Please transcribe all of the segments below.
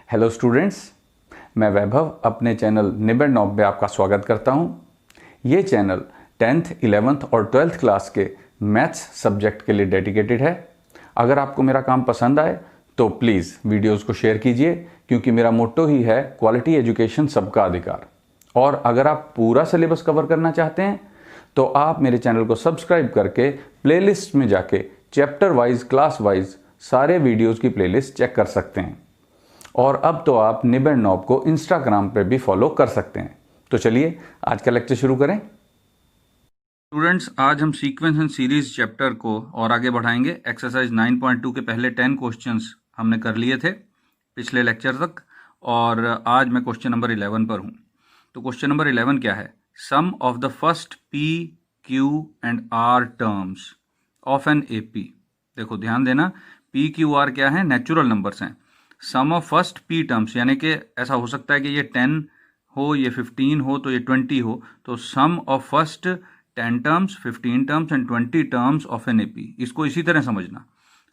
Hello students, मैं वैभव अपने channel निबेड़ knob में आपका स्वागत करता हूं। ये चैनल 10th, 11th और 12th क्लास के मैथ्स सब्जेक्ट के लिए डेडिकेटेड है। अगर आपको मेरा काम पसंद आए तो प्लीज़ वीडियोस को शेयर कीजिए, क्योंकि मेरा मोट्टो ही है क्वालिटी एजुकेशन सबका अधिकार। और अगर आप पूरा सिलेबस कवर करना चाहते हैं तो आप मेरे चैनल को सब्सक्राइब करके प्लेलिस्ट में जाके चैप्टर वाइज, क्लास वाइज सारे वीडियोज़ की प्लेलिस्ट चेक कर सकते हैं। और अब तो आप निबेड़ नॉब को इंस्टाग्राम पे भी फॉलो कर सकते हैं। तो चलिए आज का लेक्चर शुरू करें। स्टूडेंट्स, आज हम सीक्वेंस एंड सीरीज चैप्टर को और आगे बढ़ाएंगे। एक्सरसाइज 9.2 के पहले 10 क्वेश्चंस हमने कर लिए थे पिछले लेक्चर तक, और आज मैं क्वेश्चन नंबर 11 पर हूं। तो क्वेश्चन नंबर 11 क्या है? Sum of the first P, Q and R terms of an AP. देखो ध्यान देना, पी क्यू आर क्या है? नेचुरल नंबर्स हैं। सम ऑफ फर्स्ट पी टर्म्स, यानी कि ऐसा हो सकता है कि ये 10 हो, ये 15 हो, तो ये 20 हो। तो sum of first 10 terms, 15 terms and 20 terms of an AP. इसको इसी तरह समझना।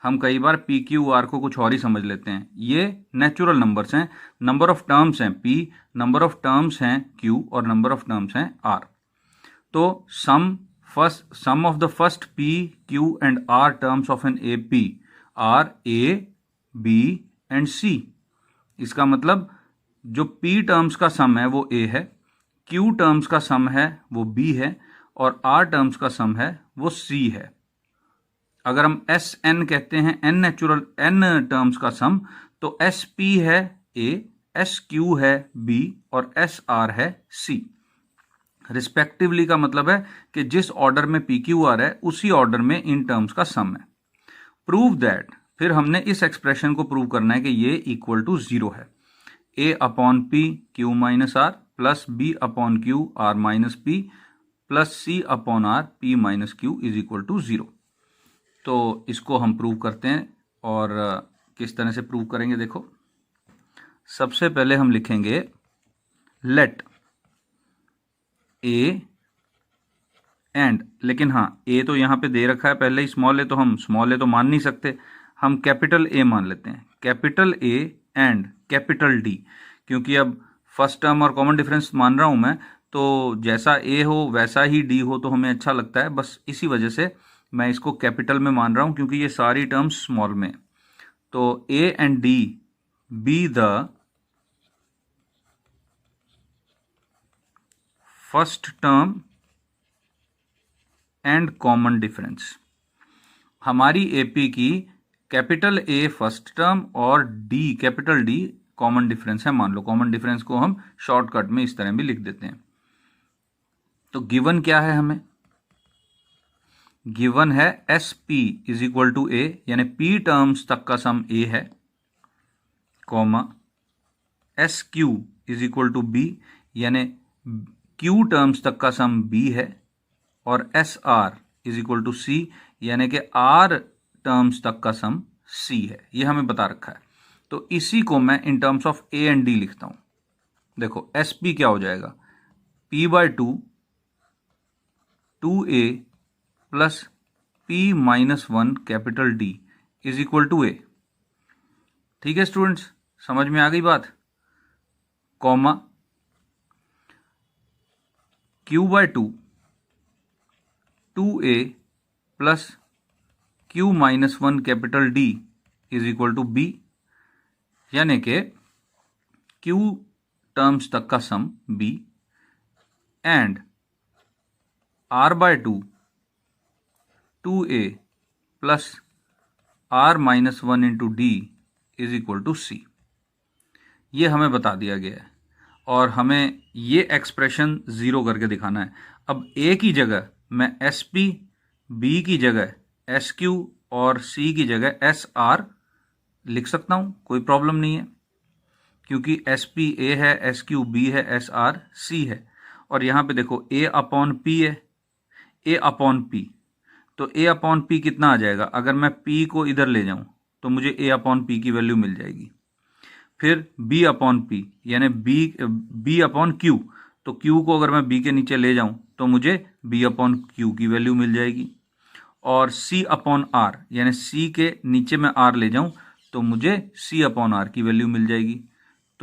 हम कई बार पी क्यू आर को कुछ और ही समझ लेते हैं। ये नेचुरल नंबर्स हैं, नंबर ऑफ टर्म्स हैं पी, नंबर ऑफ टर्म्स हैं क्यू और नंबर ऑफ टर्म्स हैं आर। तो sum of the first P, Q and R terms of an AP are A, B and C. इसका मतलब जो P terms का सम है वो ए है, क्यू टर्म्स का सम है वो बी है, और आर टर्म्स का सम है वो सी है। अगर हम एस एन कहते हैं, एन नेचुरल एन टर्म्स का सम, तो एस पी है ए, एस क्यू है बी और एस आर है सी। रिस्पेक्टिवली का मतलब है कि जिस ऑर्डर में पी क्यू आर है उसी ऑर्डर में इन टर्म्स का सम है। प्रूव दैट, फिर हमने इस एक्सप्रेशन को प्रूव करना है कि ये इक्वल टू 0 है। A upon P Q minus R plus B upon Q R minus P plus C upon R P minus Q is equal to 0। तो इसको हम प्रूव करते हैं, और किस तरह से प्रूव करेंगे देखो। सबसे पहले हम लिखेंगे लेट ए एंड, लेकिन हाँ ए तो यहाँ पे दे रखा है पहले ही स्मॉल ए, तो हम स्मॉल ए तो मान नहीं सकते, हम कैपिटल ए मान लेते हैं। Capital A and capital D, क्योंकि अब फर्स्ट टर्म और कॉमन डिफरेंस मान रहा हूँ मैं, तो जैसा ए हो वैसा ही डी हो तो हमें अच्छा लगता है। बस इसी वजह से मैं इसको कैपिटल में मान रहा हूँ, क्योंकि ये सारी टर्म्स स्मॉल में। तो ए and D be the first term and common difference. हमारी एपी की कैपिटल ए फर्स्ट टर्म और D capital D common difference है। मान लो कॉमन डिफरेंस को हम शॉर्टकट में इस तरह भी लिख देते हैं। तो गिवन क्या है हमें? गिवन है S P is equal to A, यानी पी टर्म्स तक का सम ए है, comma S Q is equal to B, यानी क्यू टर्म्स तक का सम बी है, और S R is equal to C, यानी कि आर टर्म्स तक का सम सी है। ये हमें बता रखा है। तो इसी को मैं in terms of A and D लिखता हूं। देखो एस पी क्या हो जाएगा? P by two A plus P minus 1 capital D is equal to A. ठीक है स्टूडेंट्स, समझ में आ गई बात? Comma Q by two A plus Q minus 1 capital D is equal to B, यानी कि क्यू टर्म्स तक का sum B and R by two A plus are minus 1 into D is equal to C. ये हमें बता दिया गया है, और हमें ये एक्सप्रेशन 0 करके दिखाना है। अब ए की जगह मैं एस पी, बी की जगह एस क्यू और सी की जगह एस आर लिख सकता हूं, कोई प्रॉब्लम नहीं है, क्योंकि एस पी ए है, एस क्यू बी है, एस आर सी है। और यहां पे देखो ए अपॉन पी है, ए अपॉन पी, तो ए अपॉन पी कितना आ जाएगा? अगर मैं पी को इधर ले जाऊं तो मुझे ए अपॉन पी की वैल्यू मिल जाएगी। फिर बी अपॉन पी, यानी बी अपॉन क्यू, तो क्यू को अगर मैं बी के नीचे ले जाऊं तो मुझे बी अपॉन क्यू की वैल्यू मिल जाएगी। और सी अपॉन आर, यानी सी के नीचे मैं आर ले जाऊं तो मुझे सी अपॉन आर की वैल्यू मिल जाएगी।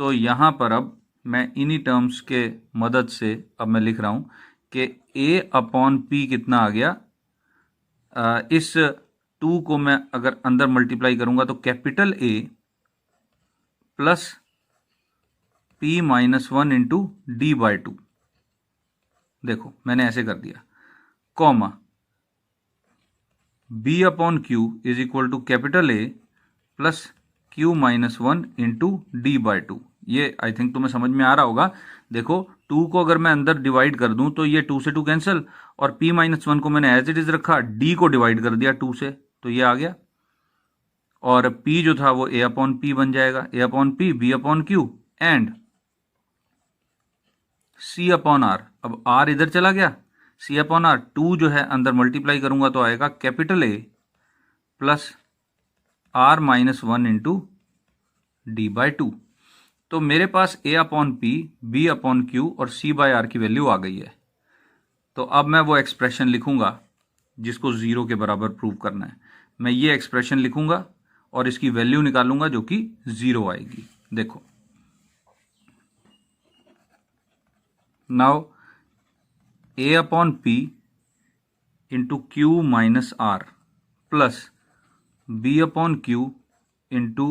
तो यहाँ पर अब मैं इन्हीं टर्म्स के मदद से अब मैं लिख रहा हूँ कि a अपॉन पी कितना आ गया। इस 2 को मैं अगर अंदर मल्टीप्लाई करूँगा तो capital A plus P minus 1 into D by 2। देखो मैंने ऐसे कर दिया, comma B upon Q is equal to capital A plus Q minus 1 into D by 2। ये आई थिंक तुम्हें समझ में आ रहा होगा। देखो 2 को अगर मैं अंदर डिवाइड कर दूं तो ये 2 से 2 कैंसिल, और P माइनस 1 को मैंने एज इट इज रखा, D को डिवाइड कर दिया 2 से, तो ये आ गया। और P जो था वो A अपॉन P बन जाएगा, A upon P B upon Q and C upon R। अब R इधर चला गया, C अपॉन R 2 जो है अंदर मल्टीप्लाई करूंगा तो आएगा capital A plus R minus 1 into D by 2। तो मेरे पास A upon P B upon Q और C बाय R की वैल्यू आ गई है। तो अब मैं वो एक्सप्रेशन लिखूंगा जिसको 0 के बराबर प्रूव करना है। मैं ये एक्सप्रेशन लिखूंगा और इसकी वैल्यू निकालूंगा जो कि 0 आएगी। देखो now A upon P into Q minus R plus B upon Q into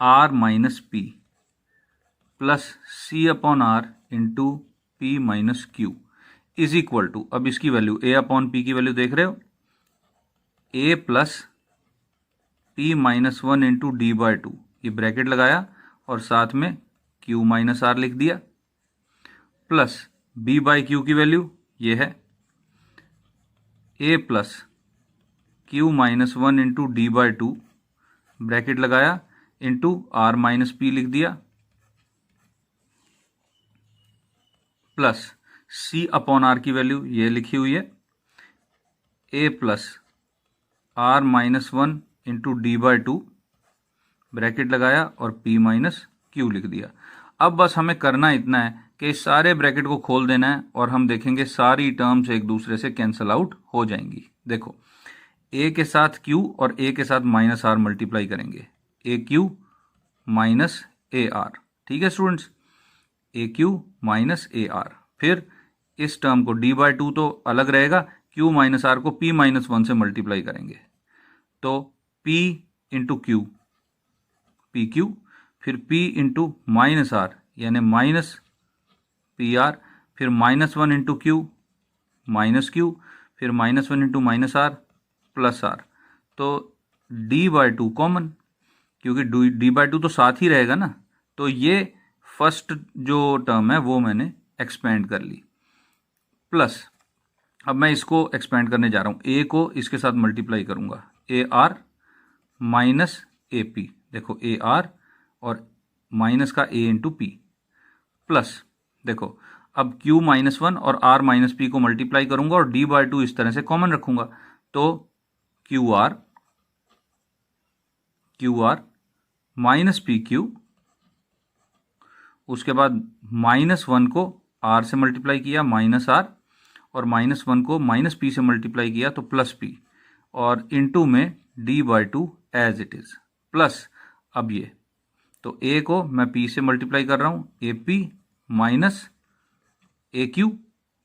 R minus P plus C upon R into P minus Q is equal to, अब इसकी वैल्यू A अपॉन P की value देख रहे हो, A plus P minus 1 into D by 2, ये bracket लगाया और साथ में Q माइनस R लिख दिया, प्लस B बाई Q की वैल्यू ये है A plus Q minus 1 into D by 2, bracket लगाया, इंटू R माइनस P लिख दिया, प्लस C अपॉन R की वैल्यू ये लिखी हुई है A plus R minus 1 into D by 2, bracket लगाया और P माइनस Q लिख दिया। अब बस हमें करना इतना है कि इस सारे ब्रैकेट को खोल देना है और हम देखेंगे सारी टर्म्स एक दूसरे से कैंसिल आउट हो जाएंगी। देखो A के साथ Q और A के साथ माइनस R मल्टीप्लाई करेंगे, AQ माइनस AR। ठीक है स्टूडेंट्स, AQ माइनस AR। फिर इस टर्म को डी बाई 2 तो अलग रहेगा, Q माइनस R को P माइनस 1 से मल्टीप्लाई करेंगे तो P into Q P Q, फिर P इंटू माइनस R यानी माइनस PR, फिर minus 1 into Q minus Q, फिर minus 1 into minus R plus R। तो डी बाई 2 कॉमन, क्योंकि डी बाई 2 तो साथ ही रहेगा ना, तो ये फर्स्ट जो टर्म है वो मैंने एक्सपेंड कर ली। प्लस अब मैं इसको एक्सपेंड करने जा रहा हूँ, A को इसके साथ मल्टीप्लाई करूँगा, AR माइनस AP। देखो AR और माइनस का A इंटू P, प्लस देखो अब Q माइनस 1 और R माइनस P को मल्टीप्लाई करूँगा और डी बाई 2 इस तरह से कॉमन रखूँगा, तो QR माइनस PQ, उसके बाद माइनस 1 को R से मल्टीप्लाई किया माइनस R, और माइनस 1 को माइनस P से मल्टीप्लाई किया तो प्लस P, और इनटू में D by 2 as it is, plus अब ये तो A को मैं P से मल्टीप्लाई कर रहा हूँ, AP minus AQ,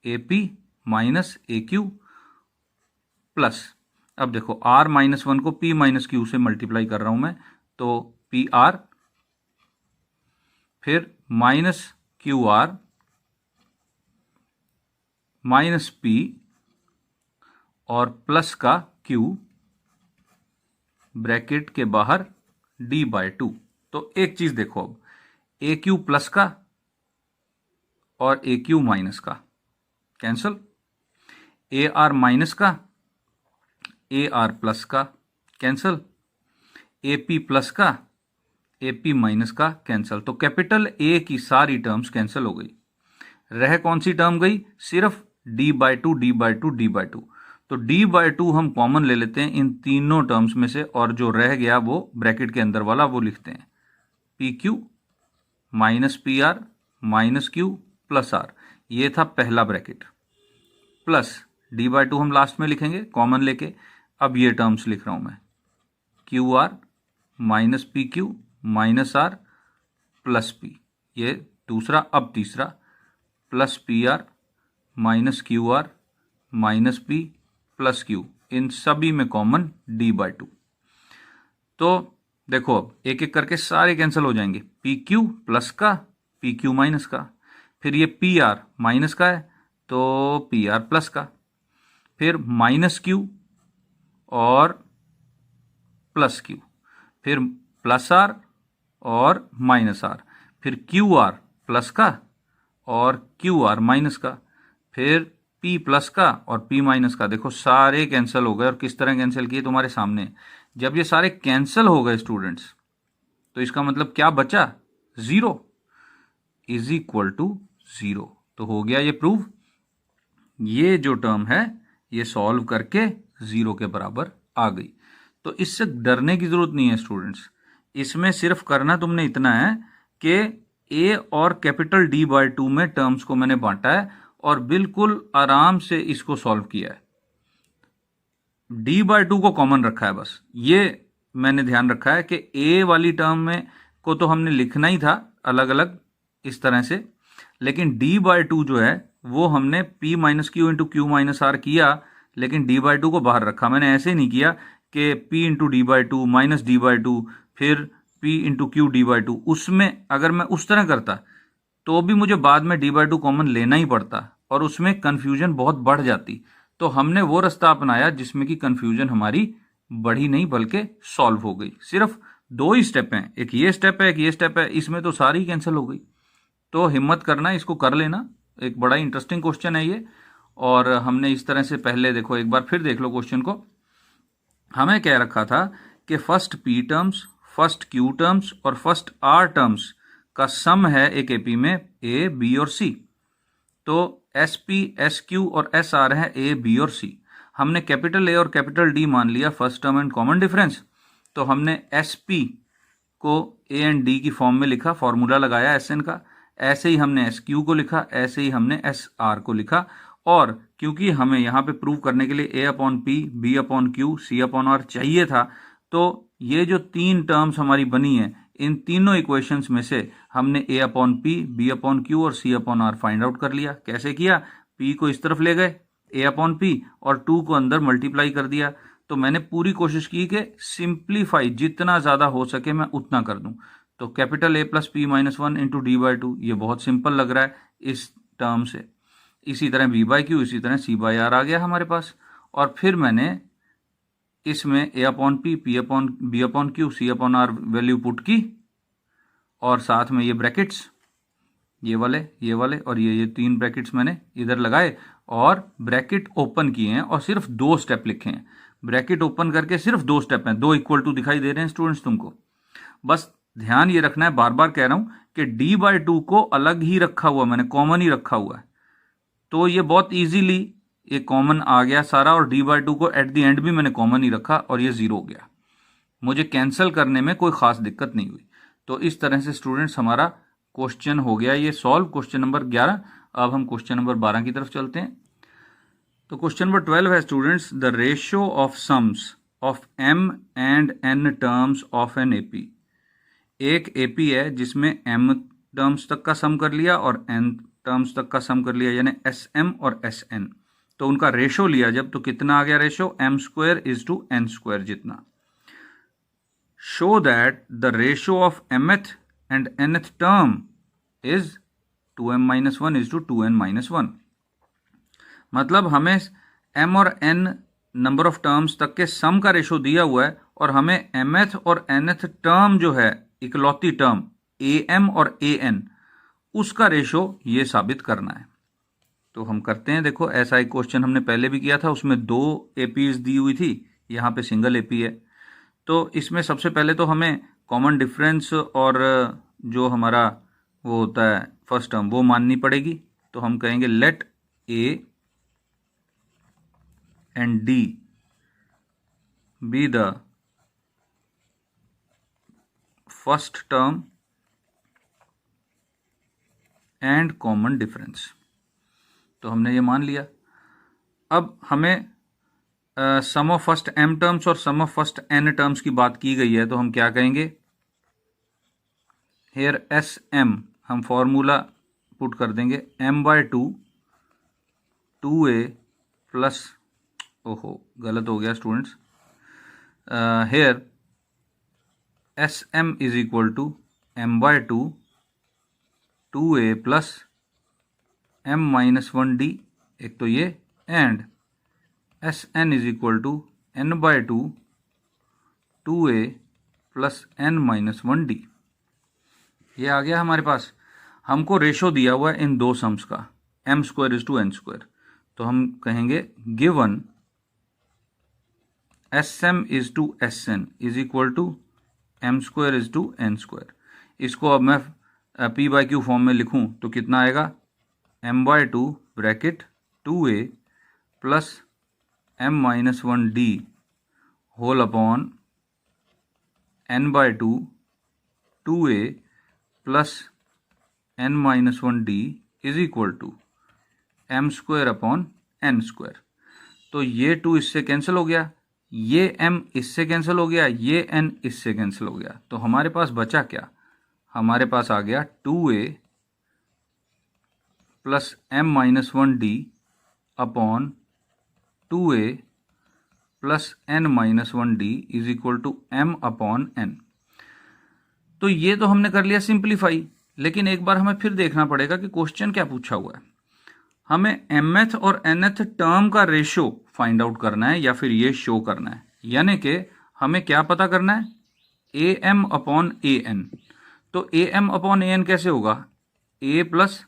AP minus AQ, plus अब देखो R माइनस 1 को P माइनस Q से मल्टीप्लाई कर रहा हूँ मैं, तो PR, फिर माइनस QR माइनस P और प्लस का Q, ब्रैकेट के बाहर डी बाई 2। तो एक चीज देखो, अब AQ प्लस का और AQ माइनस का कैंसल, AR माइनस का AR प्लस का कैंसल, AP प्लस का AP माइनस का कैंसल। तो कैपिटल A की सारी टर्म्स कैंसिल हो गई, रह कौन सी टर्म गई, सिर्फ D by 2 D by 2 D by 2। तो डी बाई 2 हम कॉमन ले लेते हैं इन तीनों टर्म्स में से, और जो रह गया वो ब्रैकेट के अंदर वाला वो लिखते हैं, PQ minus PR minus Q plus R, ये था पहला ब्रैकेट, प्लस डी बाई 2 हम लास्ट में लिखेंगे कॉमन लेके। अब ये टर्म्स लिख रहा हूं मैं, QR minus PQ minus R plus P, ये दूसरा, अब तीसरा, plus P R minus Q R minus P plus Q, इन सभी में कॉमन d/2। तो देखो अब एक एक करके सारे कैंसिल हो जाएंगे, पी क्यू प्लस का पी क्यू माइनस का, फिर ये पी आर माइनस का है तो पी आर प्लस का, फिर माइनस क्यू और प्लस क्यू, फिर प्लस आर और माइनस आर, फिर क्यू आर प्लस का और क्यू आर माइनस का, फिर P प्लस का और P माइनस का। देखो सारे कैंसिल हो गए, और किस तरह कैंसिल किए तुम्हारे सामने। जब ये सारे कैंसिल हो गए स्टूडेंट्स, तो इसका मतलब क्या बचा, zero is equal to zero. तो हो गया ये प्रूव, ये जो टर्म है ये सॉल्व करके जीरो के बराबर आ गई। तो इससे डरने की जरूरत नहीं है स्टूडेंट्स, इसमें सिर्फ करना तुमने इतना है कि ए और कैपिटल d/2 में टर्म्स को मैंने बांटा है और बिल्कुल आराम से इसको सॉल्व किया है। d/2 को कॉमन रखा है, बस ये मैंने ध्यान रखा है कि ए वाली टर्म में को तो हमने लिखना ही था अलग अलग इस तरह से, लेकिन d/2 जो है वो हमने p minus Q into Q minus R किया, लेकिन d/2 को बाहर रखा। मैंने ऐसे नहीं किया कि p into d/2 minus d/2 फिर p इंटू क्यू d/2। उसमें अगर मैं उस तरह करता तो भी मुझे बाद में d/2 कॉमन लेना ही पड़ता और उसमें कन्फ्यूजन बहुत बढ़ जाती। तो हमने वो रास्ता अपनाया जिसमें कि कन्फ्यूजन हमारी बढ़ी नहीं बल्कि सॉल्व हो गई। सिर्फ दो ही स्टेप हैं, एक ये स्टेप है एक ये स्टेप है, इसमें तो सारी कैंसिल हो गई। तो हिम्मत करना, इसको कर लेना, एक बड़ा इंटरेस्टिंग क्वेश्चन है ये। और हमने इस तरह से पहले देखो, एक बार फिर देख लो क्वेश्चन को। हमें क्या रखा था कि first P terms, first Q terms और फर्स्ट आर टर्म्स का सम है एक एपी में ए बी और सी। तो एस पी एस क्यू और एस आर है ए बी और सी। हमने कैपिटल ए और कैपिटल डी मान लिया first term and common difference. तो हमने एस पी को ए एंड डी की फॉर्म में लिखा, फॉर्मूला लगाया एस एन का। ऐसे ही हमने एस क्यू को लिखा, ऐसे ही हमने एस आर को लिखा। और क्योंकि हमें यहाँ पे प्रूव करने के लिए A upon P, B upon Q, C upon R चाहिए था, तो ये जो तीन टर्म्स हमारी बनी है, इन तीनों इक्वेशंस में से हमने A upon P, B upon Q और C upon R find out कर लिया। कैसे किया, पी को इस तरफ ले गए ए अपॉन पी और 2 को अंदर मल्टीप्लाई कर दिया। तो मैंने पूरी कोशिश की कि सिंप्लीफाई जितना ज़्यादा हो सके मैं उतना कर दूं। तो capital A plus P minus 1 into d/2, ये बहुत सिंपल लग रहा है इस टर्म से। इसी तरह b/q, इसी तरह c/r आ गया हमारे पास। और फिर मैंने इसमें A upon P, P upon B upon Q, C upon R value put की, और साथ में ये ब्रैकेट्स, ये वाले और ये तीन ब्रैकेट्स मैंने इधर लगाए और ब्रैकेट ओपन किए हैं और सिर्फ 2 स्टेप लिखे हैं। ब्रैकेट ओपन करके सिर्फ 2 स्टेप हैं, 2 इक्वल टू दिखाई दे रहे हैं स्टूडेंट्स तुमको। बस ध्यान ये रखना है, बार बार कह रहा हूं कि d/2 को अलग ही रखा हुआ, मैंने कॉमन ही रखा हुआ है। तो ये बहुत इजीली ये कॉमन आ गया सारा, और d/2 को एट द एंड भी मैंने कॉमन ही रखा और ये 0 हो गया। मुझे कैंसिल करने में कोई खास दिक्कत नहीं हुई। तो इस तरह से स्टूडेंट्स हमारा क्वेश्चन हो गया ये सॉल्व, क्वेश्चन नंबर 11। अब हम क्वेश्चन नंबर 12 की तरफ चलते हैं। तो क्वेश्चन नंबर 12 है students, the ratio of sums of m and n terms of an AP. एक एपी है जिसमें m टर्म्स तक का सम कर लिया और n टर्म्स तक का सम कर लिया, यानी sm और sn। तो उनका रेशो लिया जब, तो कितना आ गया ratio, m² is to n² जितना। Show that the ratio of mth and nth term is 2m-1 is to 2n-1। मतलब हमें m और n नंबर ऑफ टर्म्स तक के सम का रेशो दिया हुआ है, और हमें mth और nth टर्म जो है इकलौती टर्म am और an, उसका रेशो ये साबित करना है। तो हम करते हैं। देखो ऐसा एक क्वेश्चन हमने पहले भी किया था, उसमें 2 एपीज दी हुई थी, यहाँ पे सिंगल एपी है। तो इसमें सबसे पहले तो हमें कॉमन डिफरेंस और जो हमारा वो होता है फर्स्ट टर्म वो माननी पड़ेगी। तो हम कहेंगे let A and D be the first term and common difference. तो हमने ये मान लिया। अब हमें sum of first m terms और sum of first n terms की बात की गई है, तो हम क्या कहेंगे, हेयर एस एम हम फॉर्मूला पुट कर देंगे m/2 2a प्लस, ओहो गलत हो गया students, here S M is equal to m/2 2a plus m-1d, एक तो ये, and S N is equal to n/2 2a plus n-1d। ये आ गया हमारे पास। हमको रेशो दिया हुआ है इन दो सम्स का, m² इज टू n², तो हम कहेंगे given sm is to sn is equal to m² is to n²। इसको अब मैं p/q फॉर्म में लिखूं तो कितना आएगा, m/2 bracket 2a plus m-1d whole upon n/2 2a plus n-1d is equal to m² upon n²। तो ये 2 इससे कैंसिल हो गया, ये m इससे कैंसिल हो गया, ये n इससे कैंसिल हो गया, तो हमारे पास बचा क्या, हमारे पास आ गया 2a plus m-1d upon 2a plus n-1d is equal to m upon n। तो ये तो हमने कर लिया सिंप्लीफाई, लेकिन एक बार हमें फिर देखना पड़ेगा कि क्वेश्चन क्या पूछा हुआ है। हमें mth और nth टर्म का रेशो फाइंड आउट करना है या फिर ये शो करना है, यानी कि हमें क्या पता करना है, am अपॉन an। तो am अपॉन an कैसे होगा, a plus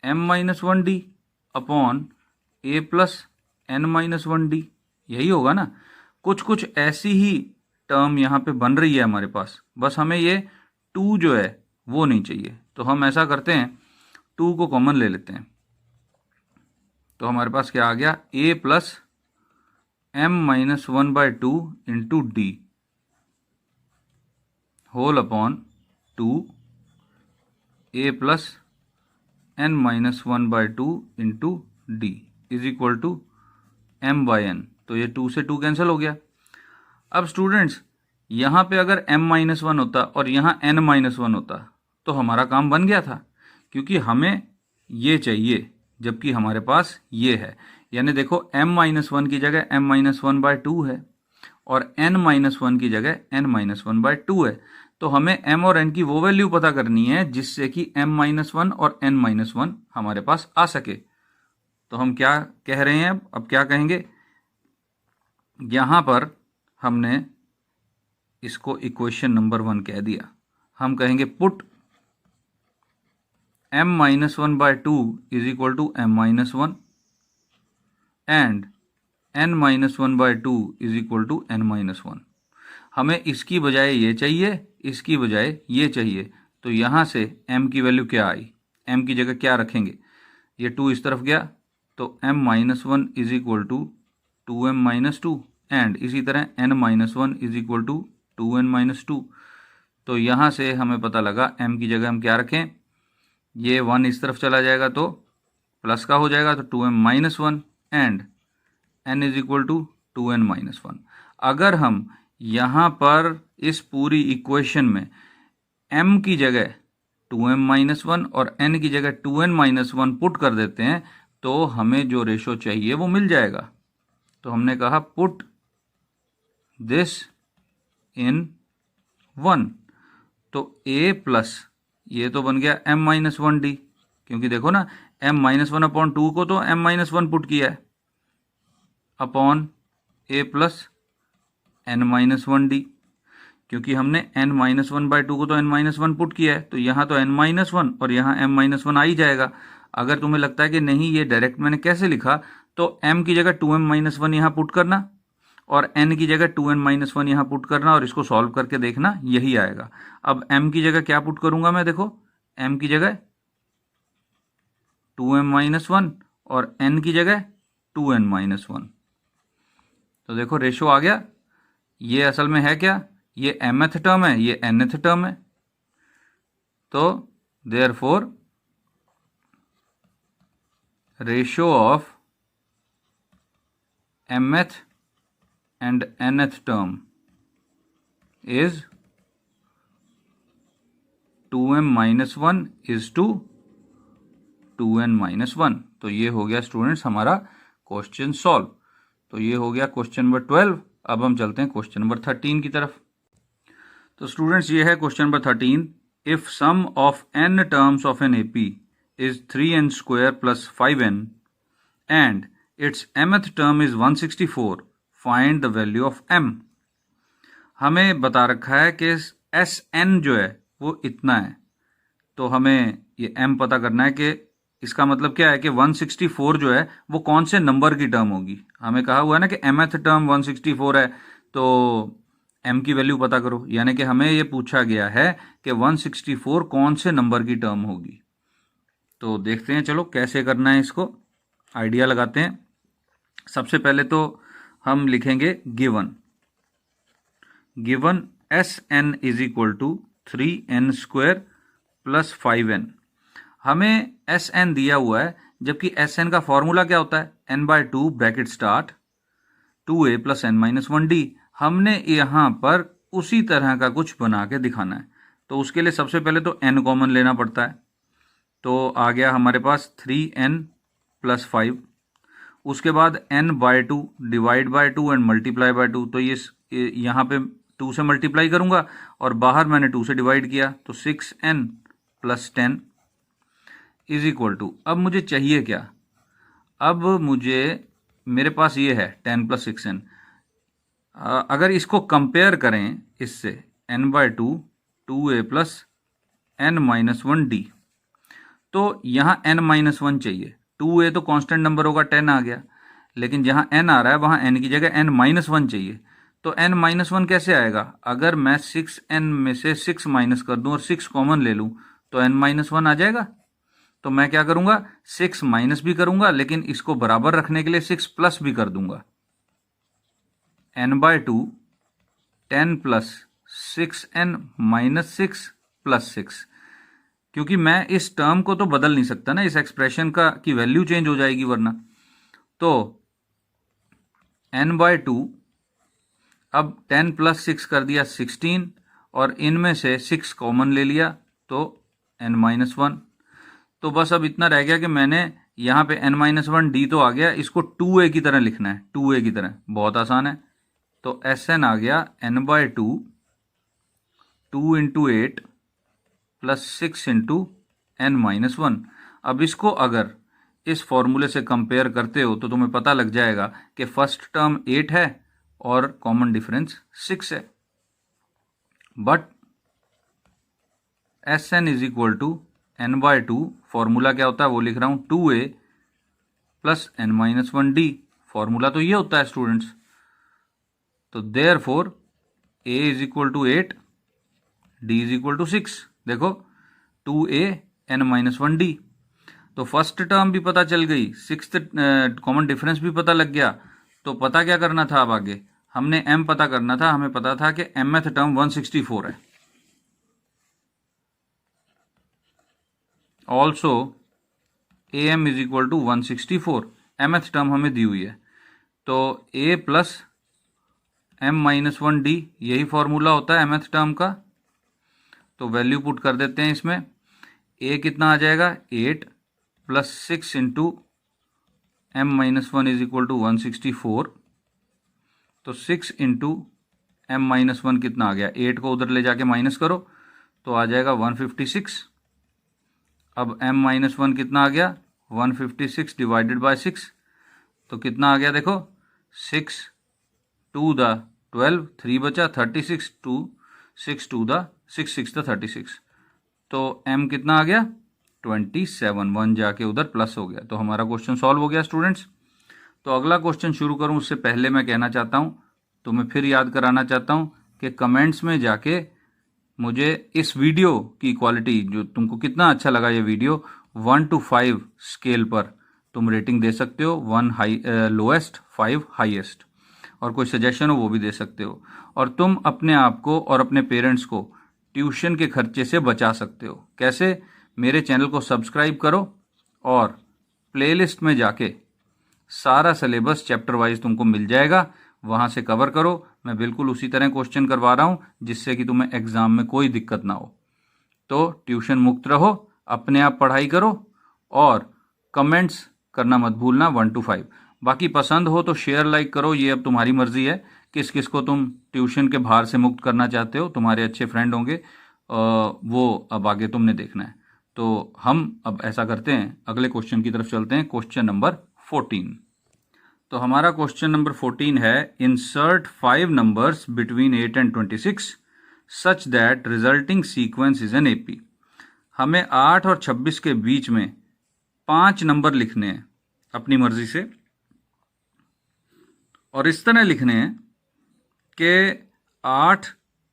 m-1d upon a plus n-1d, यही होगा ना। कुछ कुछ ऐसी ही टर्म यहाँ पे बन रही है हमारे पास, बस हमें ये 2 जो है वो नहीं चाहिए, तो हम ऐसा करते हैं 2 को कॉमन ले लेते हैं, तो हमारे पास क्या आ गया, a plus m-1/2 into D whole upon 2 a plus n-1/2 into D is equal to m/n। तो ये 2 से 2 कैंसिल हो गया। अब स्टूडेंट्स यहाँ पे अगर m-1 होता और यहाँ n-1 होता तो हमारा काम बन गया था, क्योंकि हमें ये चाहिए जबकि हमारे पास ये है। यानी देखो m-1 की जगह m-1/2 है और n-1 की जगह n-1/2 है, तो हमें m और n की वो वैल्यू पता करनी है जिससे कि m-1 और n-1 हमारे पास आ सके। तो हम क्या कह रहे हैं, अब क्या कहेंगे, यहाँ पर हमने इसको इक्वेशन नंबर 1 कह दिया। हम कहेंगे put m-1/2 is equal to m-1 and n-1/2 is equal to n-1। हमें इसकी बजाय ये चाहिए, इसकी बजाय ये चाहिए, तो यहाँ से m की वैल्यू क्या आई, m की जगह क्या रखेंगे, ये 2 इस तरफ गया तो m-1 is equal to 2m-2 and इसी तरह n-1 is equal to 2n-2। तो यहाँ से हमें पता लगा m की जगह हम क्या रखें, ये 1 इस तरफ चला जाएगा तो प्लस का हो जाएगा, तो 2m-1 and n is equal to 2n-1। अगर हम यहाँ पर इस पूरी इक्वेशन में m की जगह 2m-1 और n की जगह 2n-1 पुट कर देते हैं तो हमें जो रेशो चाहिए वो मिल जाएगा। तो हमने कहा पुट दिस इन 1, तो a प्लस ये तो बन गया m-1d, क्योंकि देखो ना m-1 अपॉन 2 को तो m-1 पुट किया है अपॉन a प्लस n-1d, क्योंकि हमने n-1/2 को तो n-1 पुट किया है, तो यहाँ तो n-1 और यहाँ m-1 आ ही जाएगा। अगर तुम्हें लगता है कि नहीं ये डायरेक्ट मैंने कैसे लिखा, तो m की जगह 2m-1 यहाँ पुट करना और n की जगह 2n-1 यहाँ पुट करना और इसको सॉल्व करके देखना, यही आएगा। अब m की जगह क्या पुट करूंगा मैं, देखो m की जगह 2m-1 और n की जगह 2n-1, तो देखो रेशो आ गया। ये असल में है क्या, ये mth टर्म है, ये nth टर्म है, तो therefore ratio of mth and nth term is 2m minus one is to 2n minus one. तो ये हो गया स्टूडेंट्स हमारा क्वेश्चन सॉल्व। तो ये हो गया क्वेश्चन नंबर 12। अब हम चलते हैं क्वेश्चन नंबर 13 की तरफ। तो स्टूडेंट्स ये है question number 13। If sum of n terms of an AP is 3n square plus 5n and its mth term is 164, find the value of m। हमें बता रखा है कि Sn जो है वो इतना है, तो हमें ये m पता करना है कि इसका मतलब क्या है कि 164 जो है वो कौन से नंबर की टर्म होगी। हमें कहा हुआ है ना कि mth टर्म 164 है, तो m की वैल्यू पता करो। यानी कि हमें ये पूछा गया है कि 164 कौन से नंबर की टर्म होगी। तो देखते हैं, चलो कैसे करना है इसको, आइडिया लगाते हैं। सबसे पहले तो हम लिखेंगे given Sn is equal to 3n square plus 5n। हमें Sn दिया हुआ है, जबकि Sn का फॉर्मूला क्या होता है, n/2 bracket start 2a plus n minus 1d। हमने यहाँ पर उसी तरह का कुछ बना के दिखाना है। तो उसके लिए सबसे पहले तो n कॉमन लेना पड़ता है। तो आ गया हमारे पास 3n प्लस 5। उसके बाद n/2 divide by 2 and multiply by 2। तो ये यहाँ पे 2 से मल्टीप्लाई करूँगा और बाहर मैंने 2 से डिवाइड किया, तो 6n plus 10 is equal to, अब मुझे चाहिए क्या, अब मुझे, मेरे पास ये है 10 प्लस 6n। अगर इसको कंपेयर करें इससे n/2 2a plus n minus 1d, तो यहाँ n माइनस 1 चाहिए। 2a तो कांस्टेंट नंबर होगा, 10 आ गया, लेकिन जहाँ n आ रहा है वहाँ n की जगह n माइनस 1 चाहिए। तो n माइनस 1 कैसे आएगा, अगर मैं 6n में से 6 माइनस कर दूं और 6 कॉमन ले लूं तो n माइनस 1 आ जाएगा। तो मैं क्या करूंगा, 6 माइनस भी करूंगा, लेकिन इसको बराबर रखने के लिए 6 प्लस भी कर दूंगा। n/2 10 plus 6n minus 6 plus 6, क्योंकि मैं इस टर्म को तो बदल नहीं सकता ना, इस एक्सप्रेशन का की वैल्यू चेंज हो जाएगी वरना। तो n/2, अब 10 प्लस 6 कर दिया 16, और इनमें से 6 कॉमन ले लिया तो n माइनस 1। तो बस अब इतना रह गया कि मैंने यहाँ पे n माइनस 1d तो आ गया, इसको 2a की तरह लिखना है, 2a की तरह, बहुत आसान है। तो Sn आ गया n/2 2 into 8 plus 6 into n minus 1। अब इसको अगर इस फॉर्मूले से कंपेयर करते हो तो तुम्हें पता लग जाएगा कि फर्स्ट टर्म 8 है और कॉमन डिफरेंस 6 है। But Sn is equal to n/2, formula क्या होता है वो लिख रहा हूं, 2a plus n minus 1d। Formula तो ये होता है स्टूडेंट्स। तो therefore a is equal to 8, d is equal to 6। देखो 2a n माइनस 1d, तो फर्स्ट टर्म भी पता चल गई, सिक्स्थ कॉमन डिफरेंस भी पता लग गया। तो पता क्या करना था, अब आगे हमने m पता करना था। हमें पता था कि mth टर्म 164 है। Also am is equal to 164, mth term हमें दी हुई है। तो a plus m minus 1d, यही फॉर्मूला होता है mth टर्म का। तो वैल्यू पुट कर देते हैं इसमें। a कितना आ जाएगा, 8 plus 6 into m minus 1 is equal to 164। तो 6 इंटू m माइनस 1 कितना आ गया, 8 को उधर ले जाके माइनस करो तो आ जाएगा 156। अब m माइनस 1 कितना आ गया, 156 डिवाइडेड बाय 6, तो कितना आ गया देखो, 6 टू द 12, 3 बचा 36, 2 6 टू द 6 6 द 36। तो m कितना आ गया, 27, 1 जाके उधर प्लस हो गया। तो हमारा क्वेश्चन सॉल्व हो गया स्टूडेंट्स। तो अगला क्वेश्चन शुरू करूं उससे पहले मैं कहना चाहता हूं, तो मैं फिर याद कराना चाहता हूं कि कमेंट्स में जाके मुझे इस वीडियो की क्वालिटी, जो तुमको कितना अच्छा लगा ये वीडियो, 1 to 5 स्केल पर तुम रेटिंग दे सकते हो। 1 लोएस्ट, 5 हाईएस्ट, और कोई सजेशन हो वो भी दे सकते हो। और तुम अपने आप को और अपने पेरेंट्स को ट्यूशन के खर्चे से बचा सकते हो। कैसे, मेरे चैनल को सब्सक्राइब करो और प्लेलिस्ट में जाके सारा सिलेबस चैप्टर वाइज तुमको मिल जाएगा, वहाँ से कवर करो। मैं बिल्कुल उसी तरह क्वेश्चन करवा रहा हूँ जिससे कि तुम्हें एग्ज़ाम में कोई दिक्कत ना हो। तो ट्यूशन मुक्त रहो, अपने आप पढ़ाई करो और कमेंट्स करना मत भूलना 1 to 5। बाकी पसंद हो तो शेयर लाइक करो, ये अब तुम्हारी मर्जी है किस किस को तुम ट्यूशन के भार से मुक्त करना चाहते हो। तुम्हारे अच्छे फ्रेंड होंगे, वो अब आगे तुमने देखना है। तो हम अब ऐसा करते हैं, अगले क्वेश्चन की तरफ चलते हैं, क्वेश्चन नंबर 14। तो हमारा क्वेश्चन नंबर 14 है, insert 5 numbers between 8 and 26 such that resulting sequence is an AP. हमें 8 और 26 के बीच में 5 नंबर लिखने हैं अपनी मर्जी से, और इस तरह लिखने हैं कि 8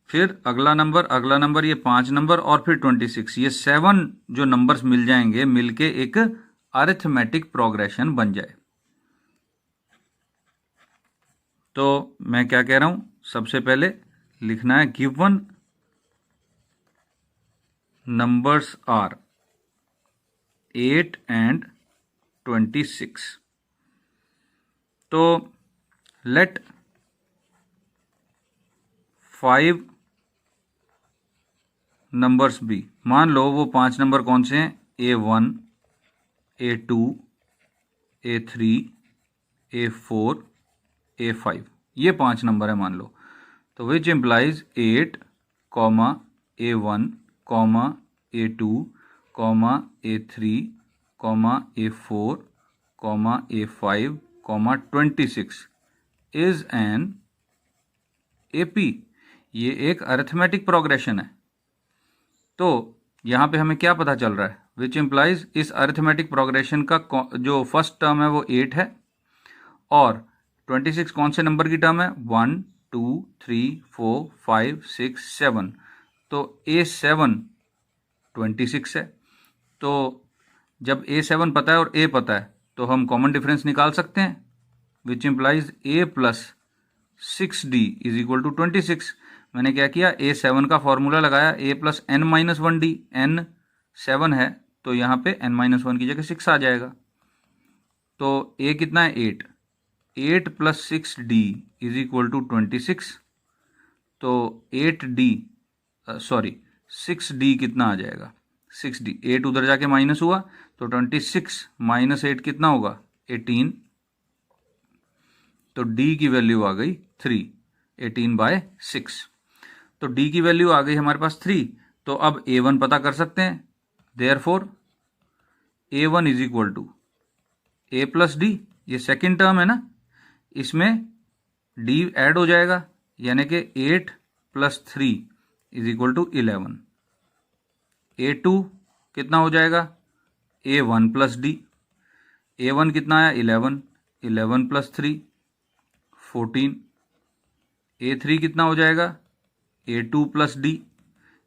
फिर अगला नंबर ये 5 नंबर और फिर 26, ये 7 जो नंबर्स मिल जाएंगे मिलके एक अरिथमेटिक प्रोग्रेशन बन जाए। तो मैं क्या कह रहा हूं, सबसे पहले लिखना है गिवन नंबर्स आर 8 and 26। तो लेट 5 नंबर्स बी, मान लो वो 5 नंबर कौन से हैं, A1, A2, A3, A4, A5, ये 5 नंबर है मान लो। तो which implies 8, A1, A2, A3, A4, A5, 26 is an AP। ये एक अरिथमेटिक प्रोग्रेशन है। तो यहां पे हमें क्या पता चल रहा है, विच इम्प्लाइज इस अरिथमेटिक प्रोग्रेशन का जो फर्स्ट टर्म है वो 8 है और 26 कौन से नंबर की टर्म है, 1, 2, 3, 4, 5, 6, 7। तो A7 26 है। तो जब A7 पता है और A पता है तो हम कॉमन डिफरेंस निकाल सकते हैं, which implies A plus 6D is equal to 26। मैंने क्या किया, A7 का फॉर्मूला लगाया, A plus n minus 1D, n 7 है तो यहाँ पे n माइनस 1 की जगह 6 आ जाएगा। तो A कितना है, 8, 8 plus 6D is equal to 26। तो 6D कितना आ जाएगा, 6D, 8 उधर जाके माइनस हुआ तो 26 माइनस 8 कितना होगा, 18। तो D की वैल्यू आ गई 3, 18/6। तो D की वैल्यू आ गई हमारे पास 3। तो अब A1 पता कर सकते हैं, therefore A1 is equal to A plus D, ये सेकेंड टर्म है ना, इसमें D ऐड हो जाएगा, यानी कि 8 plus 3 is equal to 11। A2 कितना हो जाएगा, A1 प्लस D, A1 कितना आया 11, 11 प्लस 3 14। A3 कितना हो जाएगा, A2 प्लस D,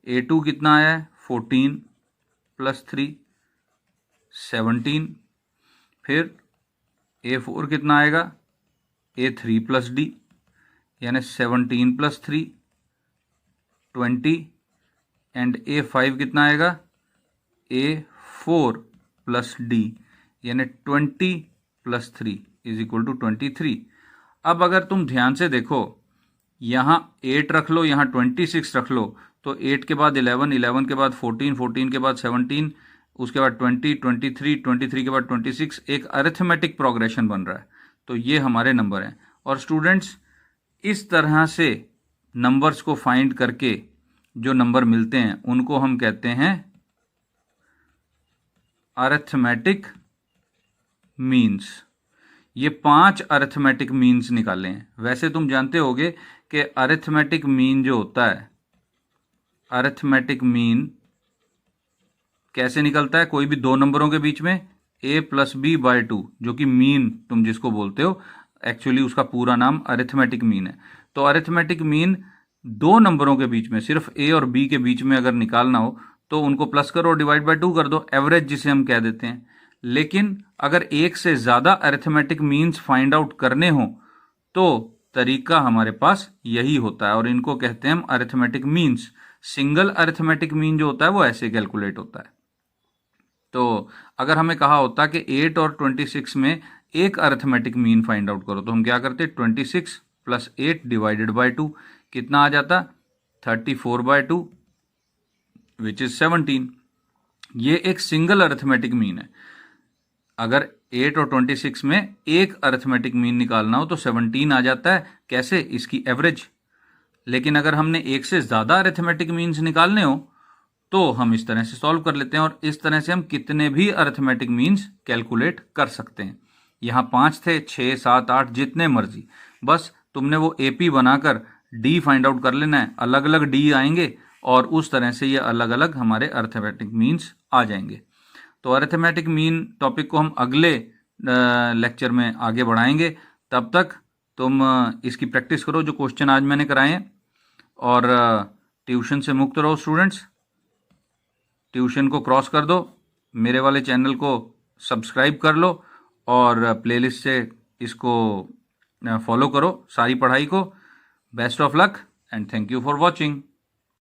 A2 कितना आया है 14 प्लस 3 17। फिर A4 कितना आएगा, A3 प्लस D, यानी 17 प्लस 3 20। एंड A5 कितना आएगा, A4 प्लस D, यानी 20 प्लस 3 इज इक्वल टू 23। अब अगर तुम ध्यान से देखो, यहाँ 8 रख लो, यहाँ 26 रख लो, तो 8 के बाद 11, 11 के बाद 14, 14 के बाद 17, उसके बाद 20, 23, 23 के बाद 26, एक अरिथमेटिक प्रोग्रेशन बन रहा है। तो ये हमारे नंबर हैं। और स्टूडेंट्स, इस तरह से नंबर्स को फाइंड करके जो नंबर मिलते हैं उनको हम कहते हैं अरिथमेटिक मीन्स। ये 5 अरिथमेटिक मीन्स निकाले हैं। वैसे तुम जानते होगे कि अरिथमेटिक मीन जो होता है, अरिथमेटिक मीन कैसे निकलता है, कोई भी दो नंबरों के बीच में A प्लस B/2, जो कि मीन तुम जिसको बोलते हो, एक्चुअली उसका पूरा नाम अरिथमेटिक मीन है। तो अरिथमेटिक मीन दो नंबरों के बीच में, सिर्फ A और B के बीच में अगर निकालना हो तो उनको प्लस करो और डिवाइड बाय 2 कर दो, एवरेज जिसे हम कह देते हैं। लेकिन अगर एक से ज़्यादा अरिथमेटिक मीन्स फाइंड आउट करने हो तो तरीका हमारे पास यही होता है और इनको कहते हैं हम arithmetic means. Single arithmetic mean जो होता है वो ऐसे कैलकुलेट होता है। तो अगर हमें कहा होता कि 8 और 26 में एक अरिथमेटिक मीन फाइंड आउट करो तो हम क्या करते, 26 प्लस 8 डिवाइडेड बाय 2 कितना आ जाता, 34/2। Which is 17। ये एक सिंगल अरिथमेटिक मीन है। अगर 8 और 26 में एक अरिथमेटिक मीन निकालना हो तो 17 आ जाता है। कैसे? इसकी एवरेज। लेकिन अगर हमने एक से ज़्यादा अरिथमेटिक मीन्स निकालने हो तो हम इस तरह से सॉल्व कर लेते हैं, और इस तरह से हम कितने भी अरिथमेटिक मीन्स कैलकुलेट कर सकते हैं। यहाँ 5 थे, 6, 7, 8, जितने मर्जी। बस तुमने वो एपी बनाकर डी फाइंड आउट कर लेना है। अलग अलग डी आएंगे और उस तरह से ये अलग अलग हमारे अरिथमेटिक मीन्स आ जाएंगे। तो अरिथमेटिक मीन टॉपिक को हम अगले लेक्चर में आगे बढ़ाएंगे। तब तक तुम इसकी प्रैक्टिस करो जो क्वेश्चन आज मैंने कराए हैं, और ट्यूशन से मुक्त रहो स्टूडेंट्स। ट्यूशन को क्रॉस कर दो, मेरे वाले चैनल को सब्सक्राइब कर लो और प्लेलिस्ट से इसको फॉलो करो सारी पढ़ाई को। Best of luck and thank you for watching.